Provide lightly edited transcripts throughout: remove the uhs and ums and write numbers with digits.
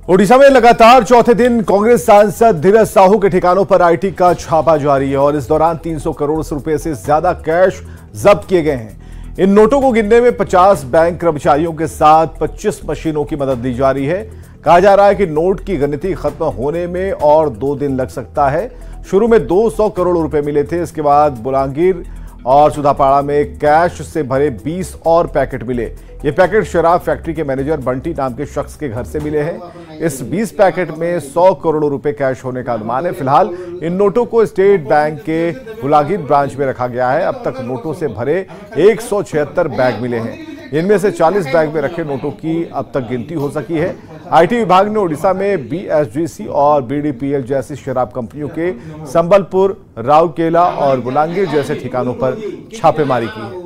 ओडिशा में लगातार चौथे दिन कांग्रेस सांसद धीरज साहू के ठिकानों पर आईटी का छापा जारी है और इस दौरान 300 करोड़ रुपए से ज्यादा कैश जब्त किए गए हैं। इन नोटों को गिनने में 50 बैंक कर्मचारियों के साथ 25 मशीनों की मदद ली जा रही है। कहा जा रहा है कि नोट की गिनती खत्म होने में और 2 दिन लग सकता है। शुरू में 200 करोड़ रुपए मिले थे, इसके बाद बुलांगीर और सुधापाड़ा में कैश से भरे 20 और पैकेट मिले। ये पैकेट शराब फैक्ट्री के मैनेजर बंटी नाम के शख्स के घर से मिले हैं। इस 20 पैकेट में 100 करोड़ रुपए कैश होने का अनुमान है। फिलहाल इन नोटों को स्टेट बैंक के बुलांगीर ब्रांच में रखा गया है। अब तक नोटों से भरे 176 बैग मिले हैं। इनमें से 40 बैग में रखे नोटों की अब तक गिनती हो सकी है। आईटी विभाग ने ओडिशा में बीएसजीसी और बीडीपीएल जैसी शराब कंपनियों के संबलपुर, राउरकेला और बुलांगीर जैसे ठिकानों पर छापेमारी की है।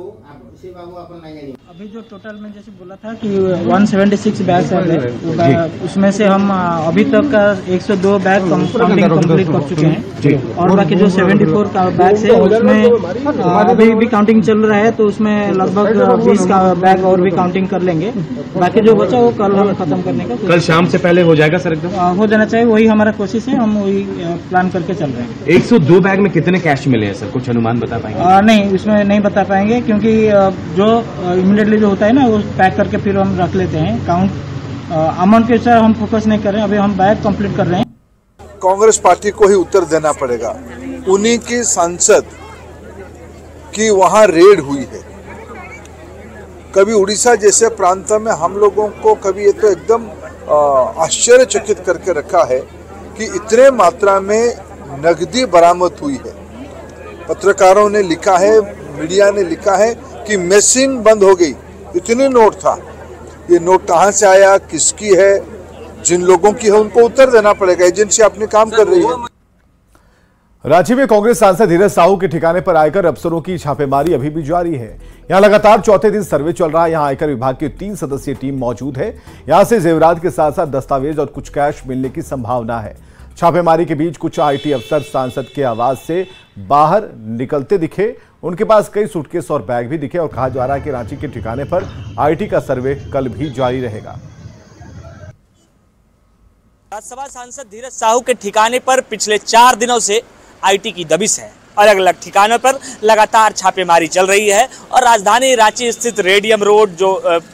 अभी जो टोटल में जैसे बोला था कि 176 बैग्स है, उसमें से हम अभी तक का 102 बैग काउंटिंग कंप्लीट कर चुके हैं और बाकी जो 74 का बैग्स है उसमें अभी भी काउंटिंग चल रहा है, तो उसमें लगभग 20 का बैग और भी काउंटिंग कर लेंगे। बाकी जो बचा वो कल हम खत्म करने का, कल शाम से पहले हो जाएगा सर? एकदम हो जाना चाहिए, वही हमारा कोशिश है, हम वही प्लान करके चल रहे हैं। 102 बैग में कितने कैश मिले हैं सर, कुछ अनुमान बता पाएंगे? नहीं, इसमें नहीं बता पाएंगे क्योंकि जो इमीडिएटली जो होता है ना वो पैक करके फिर हम रख लेते हैं। काउंट अमाउंट के साथ हम फोकस नहीं कर रहे हैं, अभी हम बैग कंप्लीट कर रहे हैं। कांग्रेस पार्टी को ही उत्तर देना पड़ेगा। उन्हीं की सांसद की वहां रेड हुई है। कभी उड़ीसा जैसे प्रांत में हम लोगों को कभी ये तो एकदम आश्चर्यचकित करके रखा है कि इतने मात्रा में नकदी बरामद हुई है। पत्रकारों ने लिखा है, मीडिया ने लिखा है कि मेसिंग बंद हो गई, इतने नोट था। ये नोट कहां से आया, किसकी है, जिन लोगों की है उनको उत्तर देना पड़ेगा। एजेंसी अपने काम कर रही है। रांची में कांग्रेस सांसद धीरज साहू के ठिकाने पर आयकर अफसरों की छापेमारी अभी भी जारी है। यहां लगातार चौथे दिन सर्वे चल रहा है। यहां आयकर विभाग की 3 सदस्यीय टीम मौजूद है। यहां से जेवरात के साथ साथ दस्तावेज और कुछ कैश मिलने की संभावना है। छापेमारी के बीच कुछ आईटी अफसर सांसद के आवास से बाहर निकलते दिखे। उनके पास कई सूटकेस और बैग भी दिखे और कहा जा रहा है कि रांची के ठिकाने पर आईटी का सर्वे कल भी जारी रहेगा। राज्यसभा सांसद धीरज साहू के ठिकाने पर पिछले 4 दिनों से आईटी की दबिश है। अलग अलग ठिकानों पर लगातार छापेमारी चल रही है और राजधानी रांची स्थित रेडियम रोड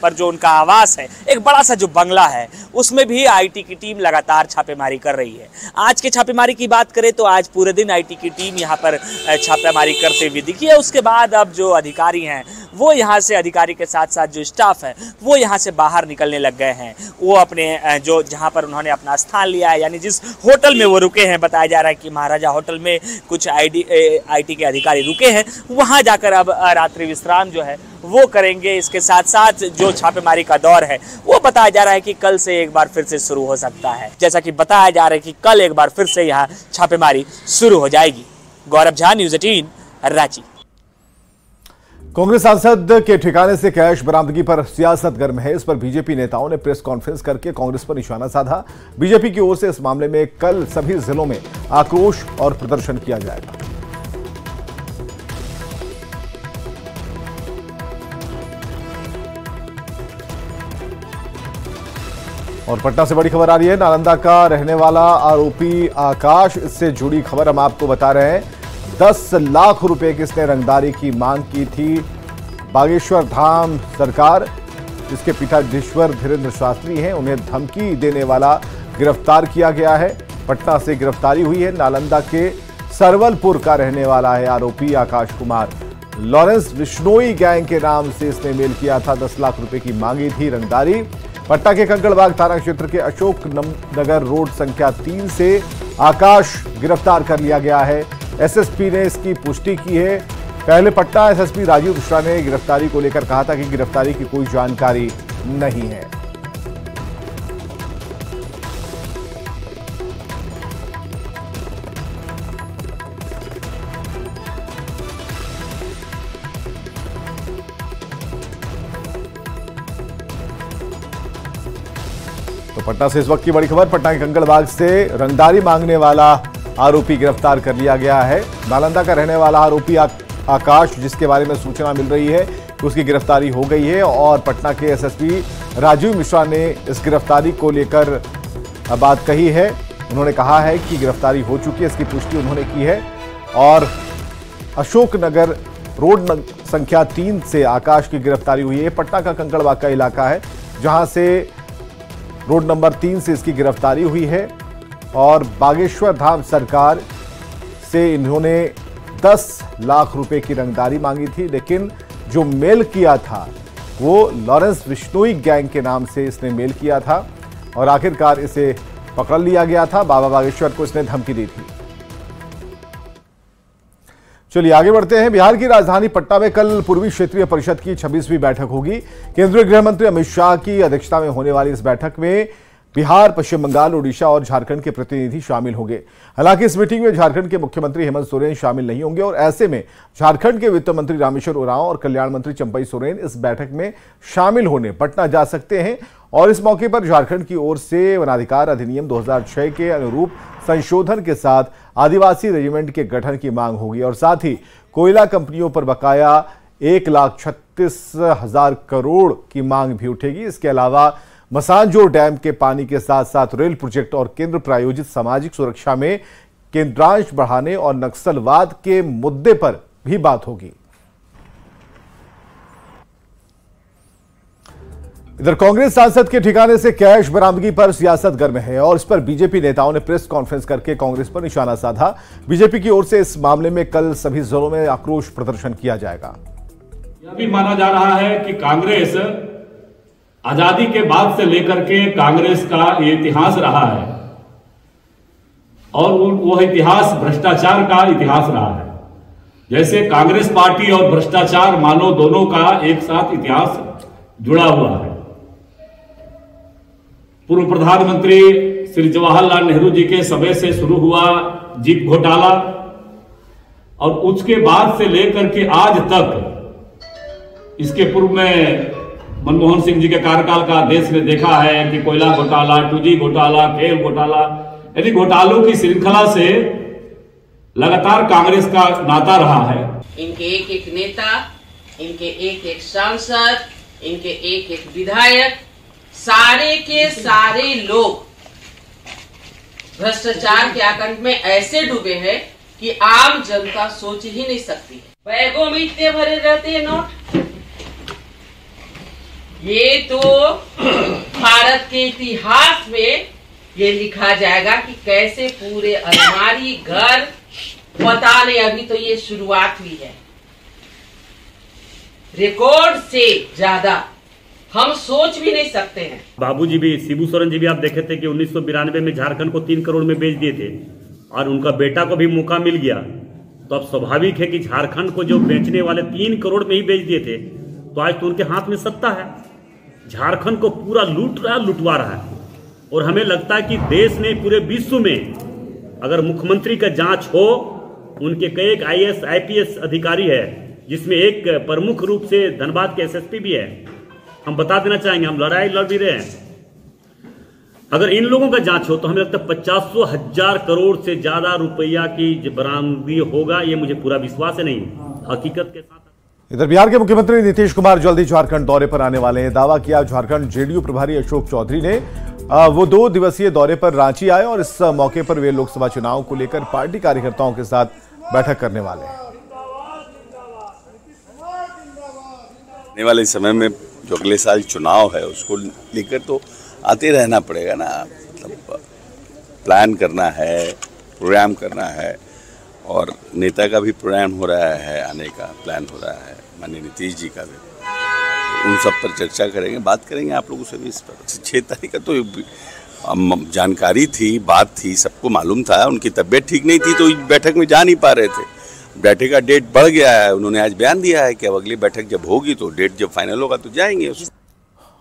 पर जो उनका आवास है, एक बड़ा सा जो बंगला है, उसमें भी आईटी की टीम लगातार छापेमारी कर रही है। आज के छापेमारी की बात करें तो आज पूरे दिन आईटी की टीम यहां पर छापेमारी करते हुए दिखी है। उसके बाद अब जो अधिकारी हैं वो यहाँ से, अधिकारी के साथ साथ जो स्टाफ है वो यहाँ से बाहर निकलने लग गए हैं। वो अपने जो जहाँ पर उन्होंने अपना स्थान लिया है, यानी जिस होटल में वो रुके हैं, बताया जा रहा है कि महाराजा होटल में कुछ आईटी के अधिकारी रुके हैं, वहाँ जाकर अब रात्रि विश्राम जो है वो करेंगे। इसके साथ साथ जो छापेमारी का दौर है वो बताया जा रहा है कि कल से एक बार फिर से शुरू हो सकता है। जैसा कि बताया जा रहा है कि कल एक बार फिर से यहाँ छापेमारी शुरू हो जाएगी। गौरव झा, न्यूज़ 18, रांची। कांग्रेस सांसद के ठिकाने से कैश बरामदगी पर सियासत गर्म है। इस पर बीजेपी नेताओं ने प्रेस कॉन्फ्रेंस करके कांग्रेस पर निशाना साधा। बीजेपी की ओर से इस मामले में कल सभी जिलों में आक्रोश और प्रदर्शन किया जाएगा। और पटना से बड़ी खबर आ रही है। नालंदा का रहने वाला आरोपी आकाश, इससे जुड़ी खबर हम आपको बता रहे हैं। 10 लाख रुपए की इसने रंगदारी की मांग की थी। बागेश्वर धाम सरकार, जिसके पीठाधीश्वर धीरेन्द्र शास्त्री हैं, उन्हें धमकी देने वाला गिरफ्तार किया गया है। पटना से गिरफ्तारी हुई है। नालंदा के सरवलपुर का रहने वाला है आरोपी आकाश कुमार। लॉरेंस बिश्नोई गैंग के नाम से इसने मेल किया था। 10 लाख रुपए की मांगी थी रंगदारी। पटना के कंकड़बाग थाना क्षेत्र के अशोक नगर रोड संख्या 3 से आकाश गिरफ्तार कर लिया गया है। एसएसपी ने इसकी पुष्टि की है। पहले पटना एसएसपी राजीव मिश्रा ने गिरफ्तारी को लेकर कहा था कि गिरफ्तारी की कोई जानकारी नहीं है। तो पटना से इस वक्त की बड़ी खबर। पटना के कंकड़बाग से रंगदारी मांगने वाला आरोपी गिरफ्तार कर लिया गया है। नालंदा का रहने वाला आरोपी आकाश, जिसके बारे में सूचना मिल रही है कि उसकी गिरफ्तारी हो गई है और पटना के एसएसपी राजीव मिश्रा ने इस गिरफ्तारी को लेकर बात कही है। उन्होंने कहा है कि गिरफ्तारी हो चुकी है, इसकी पुष्टि उन्होंने की है। और अशोकनगर रोड संख्या 3 से आकाश की गिरफ्तारी हुई है। पटना का कंकड़बाग का इलाका है जहां से रोड नंबर 3 से इसकी गिरफ्तारी हुई है। और बागेश्वर धाम सरकार से इन्होंने 10 लाख रुपए की रंगदारी मांगी थी, लेकिन जो मेल किया था वो लॉरेंस बिश्नोई गैंग के नाम से इसने मेल किया था और आखिरकार इसे पकड़ लिया गया था। बाबा बागेश्वर को इसने धमकी दी थी। चलिए आगे बढ़ते हैं। बिहार की राजधानी पटना में कल पूर्वी क्षेत्रीय परिषद की 26वीं बैठक होगी। केंद्रीय गृह मंत्री अमित शाह की अध्यक्षता में होने वाली इस बैठक में बिहार, पश्चिम बंगाल, ओडिशा और झारखंड के प्रतिनिधि शामिल होंगे। हालांकि इस मीटिंग में झारखंड के मुख्यमंत्री हेमंत सोरेन शामिल नहीं होंगे और ऐसे में झारखंड के वित्त मंत्री रामेश्वर उरांव और कल्याण मंत्री चंपई सोरेन इस बैठक में शामिल होने पटना जा सकते हैं। और इस मौके पर झारखंड की ओर से वनाधिकार अधिनियम 2006 के अनुरूप संशोधन के साथ आदिवासी रेजिमेंट के गठन की मांग होगी और साथ ही कोयला कंपनियों पर बकाया 1,36,000 करोड़ की मांग भी उठेगी। इसके अलावा मसानजोर डैम के पानी के साथ साथ रेल प्रोजेक्ट और केंद्र प्रायोजित सामाजिक सुरक्षा में केंद्रांश बढ़ाने और नक्सलवाद के मुद्दे पर भी बात होगी। इधर कांग्रेस सांसद के ठिकाने से कैश बरामदगी पर सियासत गर्म है और इस पर बीजेपी नेताओं ने प्रेस कॉन्फ्रेंस करके कांग्रेस पर निशाना साधा। बीजेपी की ओर से इस मामले में कल सभी जिलों में आक्रोश प्रदर्शन किया जाएगा। यह भी माना जा रहा है कि कांग्रेस आजादी के बाद से लेकर के कांग्रेस का ये इतिहास रहा है और वो इतिहास भ्रष्टाचार का इतिहास रहा है। जैसे कांग्रेस पार्टी और भ्रष्टाचार मानो दोनों का एक साथ इतिहास जुड़ा हुआ है। पूर्व प्रधानमंत्री श्री जवाहरलाल नेहरू जी के समय से शुरू हुआ जीप घोटाला और उसके बाद से लेकर के आज तक, इसके पूर्व में मनमोहन सिंह जी के कार्यकाल का देश ने देखा है कि कोयला घोटाला, 2G घोटाला, खेल घोटाला, यानी घोटालों की श्रृंखला से लगातार कांग्रेस का नाता रहा है। इनके एक एक नेता, इनके एक एक सांसद, इनके एक एक विधायक, सारे के सारे लोग भ्रष्टाचार के आकंठ में ऐसे डूबे हैं कि आम जनता सोच ही नहीं सकती है। बैगों में इतने भरे रहते हैं नोट। ये तो भारत के इतिहास में ये लिखा जाएगा कि कैसे पूरे अलमारी घर, पता नहीं, अभी तो ये शुरुआत हुई है। रिकॉर्ड से ज्यादा हम सोच भी नहीं सकते हैं। बाबूजी भी, शिबू सोरेन जी भी आप देखे थे कि 1992 में झारखंड को 3 करोड़ में बेच दिए थे और उनका बेटा को भी मौका मिल गया। तो अब स्वाभाविक है कि झारखंड को जो बेचने वाले 3 करोड़ में ही बेच दिए थे, तो आज तो उनके हाथ में सत्ता है। झारखंड को पूरा लूट रहा, लुटवा रहा है। और हमें लगता है कि देश ने, पूरे विश्व में अगर मुख्यमंत्री का जांच हो, उनके कई एक IAS IPS अधिकारी है, जिसमें एक प्रमुख रूप से धनबाद के SSP भी है। हम बता देना चाहेंगे, हम लड़ाई लड़ भी रहे हैं। अगर इन लोगों का जांच हो तो हमें लगता है 50,000 करोड़ से ज्यादा रुपया की बरामदगी होगा। ये मुझे पूरा विश्वास है, नहीं हकीकत के साथ। इधर बिहार के मुख्यमंत्री नीतीश कुमार जल्दी झारखंड दौरे पर आने वाले हैं। दावा किया झारखंड JDU प्रभारी अशोक चौधरी ने। वो 2 दिवसीय दौरे पर रांची आए और इस मौके पर वे लोकसभा चुनाव को लेकर पार्टी कार्यकर्ताओं के साथ बैठक करने वाले हैं। आने वाले समय में जो अगले साल चुनाव है उसको लेकर तो आते रहना पड़ेगा ना। मतलब प्लान करना है, प्रोग्राम करना है और नेता का भी प्रोग्राम हो रहा है, आने का प्लान हो रहा है, माननीय नीतीश जी का भी। उन सब पर चर्चा करेंगे, बात करेंगे आप लोगों से भी इस पर। 6 तारीख का तो जानकारी थी, बात थी, सबको मालूम था। उनकी तबीयत ठीक नहीं थी तो बैठक में जा नहीं पा रहे थे। बैठक का डेट बढ़ गया है। उन्होंने आज बयान दिया है कि अब अगली बैठक जब होगी तो डेट जब फाइनल होगा तो जाएंगे।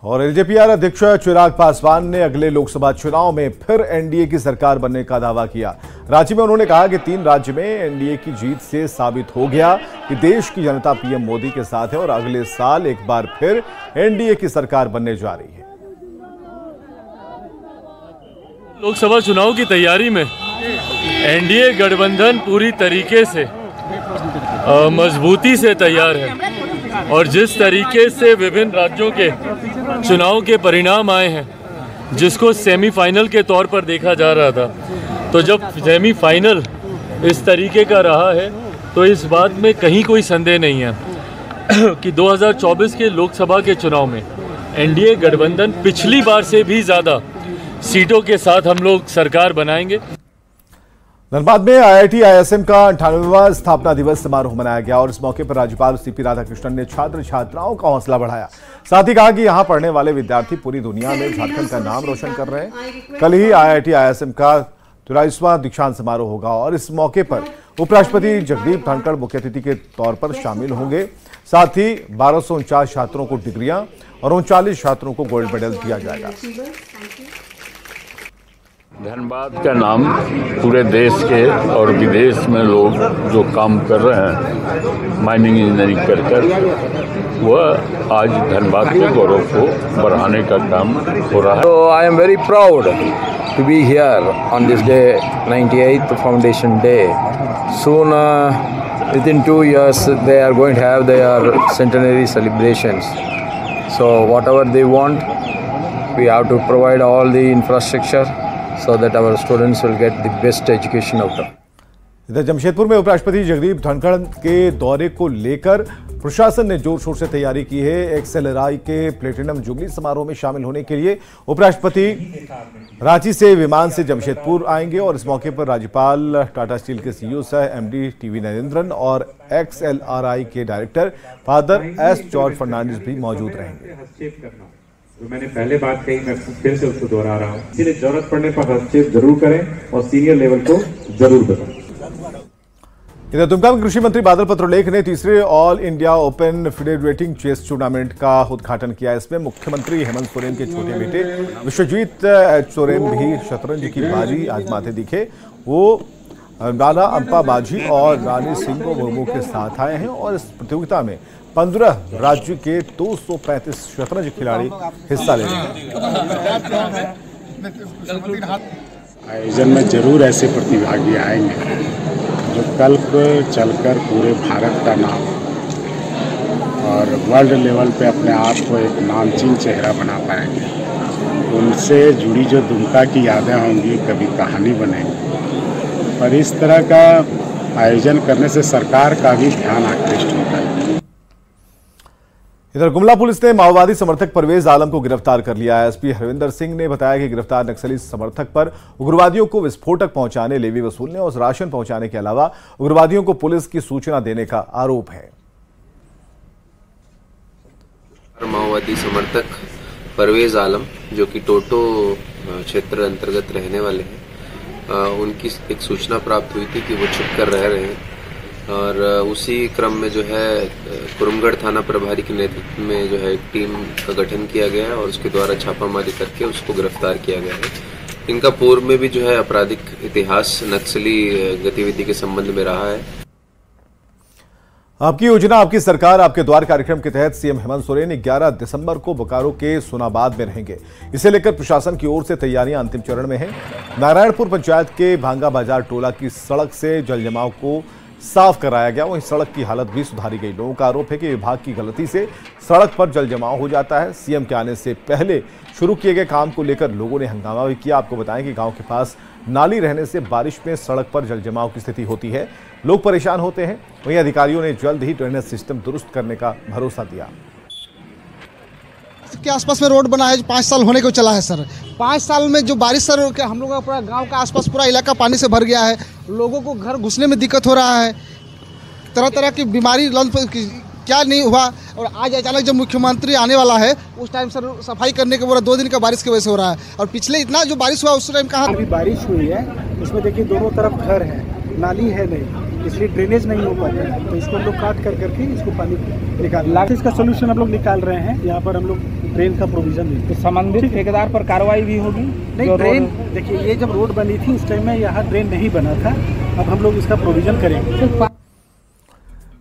और LJP अध्यक्ष चिराग पासवान ने अगले लोकसभा चुनाव में फिर NDA की सरकार बनने का दावा किया। रांची में उन्होंने कहा कि 3 राज्य में NDA की जीत से साबित हो गया कि देश की जनता PM मोदी के साथ है और अगले साल एक बार फिर NDA की सरकार बनने जा रही है। लोकसभा चुनाव की तैयारी में NDA गठबंधन पूरी तरीके से मजबूती से तैयार है और जिस तरीके से विभिन्न राज्यों के चुनाव के परिणाम आए हैं जिसको सेमीफाइनल के तौर पर देखा जा रहा था। तो जब सेमीफाइनल इस तरीके का रहा है तो इस बात में कहीं कोई संदेह नहीं है कि 2024 के लोकसभा के चुनाव में एनडीए गठबंधन पिछली बार से भी ज़्यादा सीटों के साथ हम लोग सरकार बनाएंगे। धनबाद में आईआईटी आईएसएम का 98वां स्थापना दिवस समारोह मनाया गया और इस मौके पर राज्यपाल सीपी राधाकृष्णन ने छात्र छात्राओं का हौसला बढ़ाया। साथ ही कहा कि यहां पढ़ने वाले विद्यार्थी पूरी दुनिया में झारखंड का नाम रोशन कर रहे हैं। कल ही आईआईटी आईएसएम का 43वां दीक्षांत समारोह होगा और इस मौके पर उपराष्ट्रपति जगदीप धनखड़ मुख्य अतिथि के तौर पर शामिल होंगे। साथ ही 1249 छात्रों को डिग्रियां और 39 छात्रों को गोल्ड मेडल दिया जाएगा। धनबाद का नाम पूरे देश के और विदेश में लोग जो काम कर रहे हैं माइनिंग इंजीनियरिंग कर वह आज धनबाद के गौरव को बढ़ाने का काम हो रहा है। So I am very proud to be here on this day, 98th Foundation Day. Soon, within 2 years, they are going to have their centenary celebrations. So whatever they want, we have to provide all the infrastructure so that our students will get the best education out of. इधर जमशेदपुर में उपराष्ट्रपति जगदीप धनखड़ के दौरे को लेकर प्रशासन ने जोर शोर से तैयारी की है। एक्सएलआरआई के प्लेटिनम जुबली समारोह में शामिल होने के लिए उपराष्ट्रपति रांची से विमान से जमशेदपुर आएंगे और इस मौके पर राज्यपाल, टाटा स्टील के सीईओ सह एमडी टीवी नरेंद्रन और एक्सएलआरआई के डायरेक्टर फादर एस जॉर्ज फर्नांडिस भी मौजूद रहेंगे। तो मैंने पहले बात कही, मैं फिर से उसको दोहरा रहा हूँ, इसलिए जरूरत पड़ने पर हस्तक्षेप जरूर करें और सीनियर लेवल को जरूर बताएं। इधर दुमका में कृषि मंत्री बादल पत्रलेख ने तीसरे all India open FIDE rating chess tournament का उद्घाटन किया। इसमें मुख्यमंत्री हेमंत सोरेन के छोटे बेटे विश्वजीत सोरेन भी शतरंज की बाजी आजमाते दिखे। वो राणा अंपा बाजी और रानी सिंह मुर्मू के साथ आए हैं और इस प्रतियोगिता में 15 राज्य के 235 शतरंज खिलाड़ी हिस्सा ले रहे हैं। आयोजन में जरूर ऐसे प्रतिभागी आएंगे जो कल को चलकर पूरे भारत का नाम और वर्ल्ड लेवल पे अपने आप को एक नामचीन चेहरा बना पाएंगे। उनसे जुड़ी जो दुमका की यादें होंगी कभी कहानी बनेगी। पर इस तरह का आयोजन करने से सरकार का भी ध्यान आकृष्ट होता है। इधर गुमला पुलिस ने माओवादी समर्थक परवेज आलम को गिरफ्तार कर लिया है। एसपी हरविंदर सिंह ने बताया कि गिरफ्तार नक्सली समर्थक पर उग्रवादियों को विस्फोटक पहुंचाने, लेवी वसूलने और राशन पहुंचाने के अलावा उग्रवादियों को पुलिस की सूचना देने का आरोप है। माओवादी समर्थक परवेज आलम जो कि टोटो क्षेत्र अंतर्गत रहने वाले हैं, उनकी एक सूचना प्राप्त हुई थी कि वो छुप कर रह रहे हैं और उसी क्रम में जो है कुरुमगढ़ थाना प्रभारी के नेतृत्व में जो है एक टीम का गठन किया गया है और उसके द्वारा छापामारी करके उसको गिरफ्तार किया गया है। इनका पूर्व में भी जो है आपराधिक इतिहास नक्सली गतिविधि के संबंध में रहा है। आपकी योजना आपकी सरकार आपके द्वार कार्यक्रम के तहत सीएम हेमंत सोरेन 11 दिसंबर को बोकारो के सोनाबाद में रहेंगे। इसे लेकर प्रशासन की ओर से तैयारियां अंतिम चरण में हैं। नारायणपुर पंचायत के भांगा बाजार टोला की सड़क से जल जमाव को साफ कराया गया, वहीं सड़क की हालत भी सुधारी गई। लोगों का आरोप है कि विभाग की गलती से सड़क पर जल जमाव हो जाता है। सीएम के आने से पहले शुरू किए गए काम को लेकर लोगों ने हंगामा भी किया। आपको बताएं कि गांव के पास नाली रहने से बारिश में सड़क पर जल जमाव की स्थिति होती है, लोग परेशान होते हैं। वहीं अधिकारियों ने जल्द ही ड्रेनेज सिस्टम दुरुस्त करने का भरोसा दिया। के आसपास में रोड बना है, 5 साल होने को चला है सर। 5 साल में जो बारिश सर हम लोग का पूरा गांव का आसपास पूरा इलाका पानी से भर गया है। लोगों को घर घुसने में दिक्कत हो रहा है, तरह तरह की बीमारी क्या नहीं हुआ। और आज अचानक जब मुख्यमंत्री आने वाला है उस टाइम सर सफाई करने के पूरा 2 दिन का बारिश की वजह से हो रहा है। और पिछले इतना जो बारिश हुआ उस टाइम कहाँ अभी बारिश हुई है, उसमें देखिए दोनों तरफ घर है, नाली है नहीं, इसलिए ड्रेनेज नहीं हो पाता है। तो इसको हम लोग काट करके इसको पानी निकाल इसका सोल्यूशन हम लोग निकाल रहे हैं। यहाँ पर हम लोग ड्रेन का प्रोविजन दें तो संबंधित ठेकेदार पर कार्रवाई भी होगी। नहीं ड्रेन देखिए, ये जब रोड बनी थी उस टाइम में यहाँ ड्रेन नहीं बना था, अब हम लोग इसका प्रोविजन करेंगे।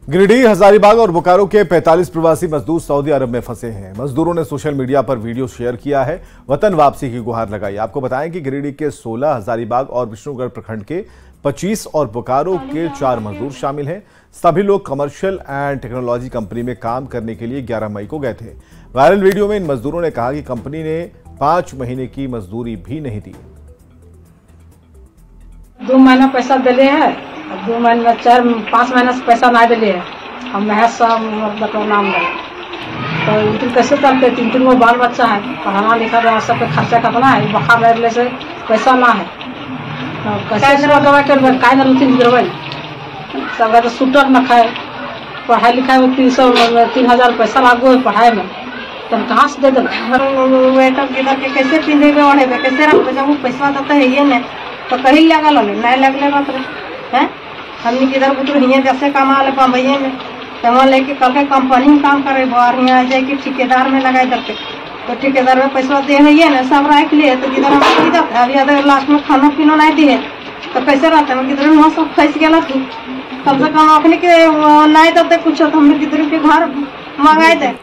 गिरिडीह, हजारीबाग और बोकारो के 45 प्रवासी मजदूर सऊदी अरब में फंसे हैं। मजदूरों ने सोशल मीडिया पर वीडियो शेयर किया है, वतन वापसी की गुहार लगाई। आपको बताएं कि गिरिडीह के 16, हजारीबाग और विष्णुगढ़ प्रखंड के 25 और बोकारो के 4 मजदूर शामिल हैं। सभी लोग कमर्शियल एंड टेक्नोलॉजी कंपनी में काम करने के लिए 11 मई को गए थे। वायरल वीडियो में इन मजदूरों ने कहा कि कंपनी ने 5 महीने की मजदूरी भी नहीं दी। 2 महीना पैसा दिले है, 2 महीना 4-5 महीना से पैसा ना दिले है। हम महज नाम गए तो इतने कैसे चलते, 3 गो बाल बच्चा है, पढ़ाना लिखा सबके खर्चा करना है, बुखार रहने से पैसा ना है तो कैसे दवाई कर सब तो सूटर न खाए, पढ़ाई लिखाई में 3,000 पैसा लागू है पढ़ाई में, तो कहाँ से दे देना के कैसे पिंधेबे ओढ़ेबे कैसे रखबे, जब वो पैसा देते है ये नहीं तो कहीं लगा लो नहीं लगले बात है। हमने किधर बुतुर हिये जैसे कमा ले बम्बई में तो लेके कल के कंपनी में काम करे बाहर यहाँ जाए कि ठेकेदार में लगाए देते तो ठेकेदार में पैसा दे है ना सब रख लिए तो किधर हम जाते अभी अगर लास्ट में खाना पीना नहीं दिए तो कैसे रहते हैं, किधर वहाँ सब फंस गया थी, कम से कम अपने के नहीं देते कुछ तो हम किधर के घर मंगाए थे।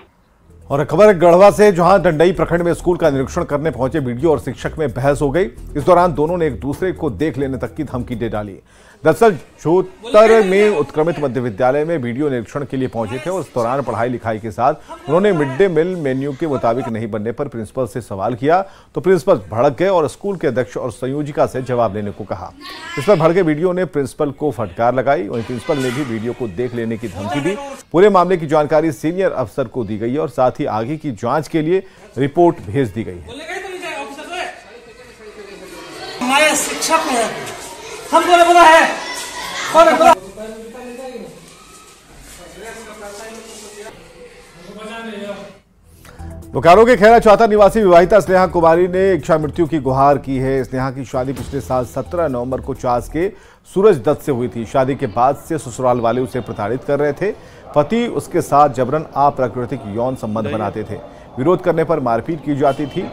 और खबर गढ़वा से, जहां डंडई प्रखंड में स्कूल का निरीक्षण करने पहुंचे वीडियो और शिक्षक में बहस हो गई। इस दौरान दोनों ने एक दूसरे को देख लेने तक की धमकी दे डाली। दरअसल जोतर में उत्क्रमित मध्य विद्यालय में वीडियो निरीक्षण के लिए पहुंचे थे और इस दौरान पढ़ाई लिखाई के साथ उन्होंने मिड डे मील मेन्यू के मुताबिक नहीं बनने पर प्रिंसिपल से सवाल किया तो प्रिंसिपल भड़क गए और स्कूल के अध्यक्ष और संयोजिका से जवाब लेने को कहा। इस पर भड़के वीडियो ने प्रिंसिपल को फटकार लगाई। वहीं प्रिंसिपल ने भी वीडियो को देख लेने की धमकी दी। पूरे मामले की जानकारी सीनियर अफसर को दी गई और साथ ही आगे की जांच के लिए रिपोर्ट भेज दी गई है। हमारे शिक्षक है, हमको नहीं पता है, कौन है पता? बोकारो के खैरा चौथा निवासी विवाहिता स्नेहा कुमारी ने इच्छा मृत्यु की गुहार की है। स्नेहा की शादी पिछले साल 17 नवंबर को चास के सूरज दत्त से हुई थी। शादी के बाद से ससुराल वाले उसे प्रताड़ित कर रहे थे। पति उसके साथ जबरन अप्राकृतिक यौन संबंध बनाते थे। विरोध करने पर मारपीट की जाती थी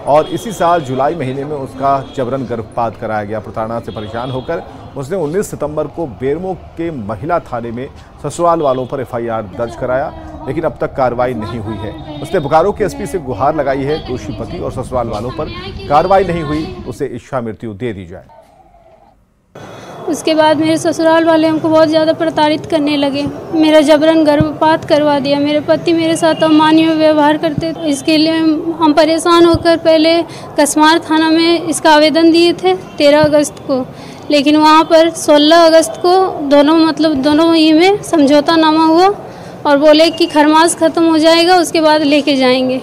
और इसी साल जुलाई महीने में उसका जबरन गर्भपात कराया गया। प्रताड़ना से परेशान होकर उसने 19 सितंबर को बेरमो के महिला थाने में ससुराल वालों पर एफआईआर दर्ज कराया, लेकिन अब तक कार्रवाई नहीं हुई है। उसने बोकारो के एसपी से गुहार लगाई है, दोषी पति और ससुराल वालों पर कार्रवाई नहीं हुई उसे इच्छा मृत्यु दे दी जाए। उसके बाद मेरे ससुराल वाले हमको बहुत ज़्यादा प्रताड़ित करने लगे। मेरा जबरन गर्भपात करवा दिया। मेरे पति मेरे साथ अमानवीय व्यवहार करते थे। इसके लिए हम परेशान होकर पहले कसमार थाना में इसका आवेदन दिए थे 13 अगस्त को, लेकिन वहाँ पर 16 अगस्त को दोनों ये में समझौता नामा हुआ और बोले कि खरमास ख़त्म हो जाएगा उसके बाद लेके जाएंगे,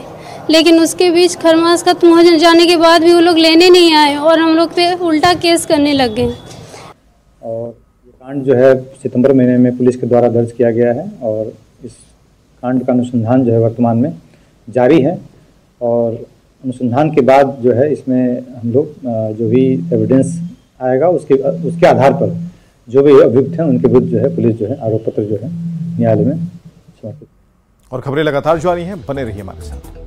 लेकिन उसके बीच खरमास ख़त्म हो जाने के बाद भी वो लोग लेने नहीं आए और हम लोग पे उल्टा केस करने लग गए। और ये कांड जो है सितंबर महीने में पुलिस के द्वारा दर्ज किया गया है और इस कांड का अनुसंधान जो है वर्तमान में जारी है और अनुसंधान के बाद जो है इसमें हम लोग जो भी एविडेंस आएगा उसके आधार पर जो भी अभियुक्त हैं उनके विरुद्ध जो है पुलिस जो है आरोप पत्र जो है न्यायालय में समर्पित। और खबरें लगातार जारी हैं, बने रहिए हमारे साथ।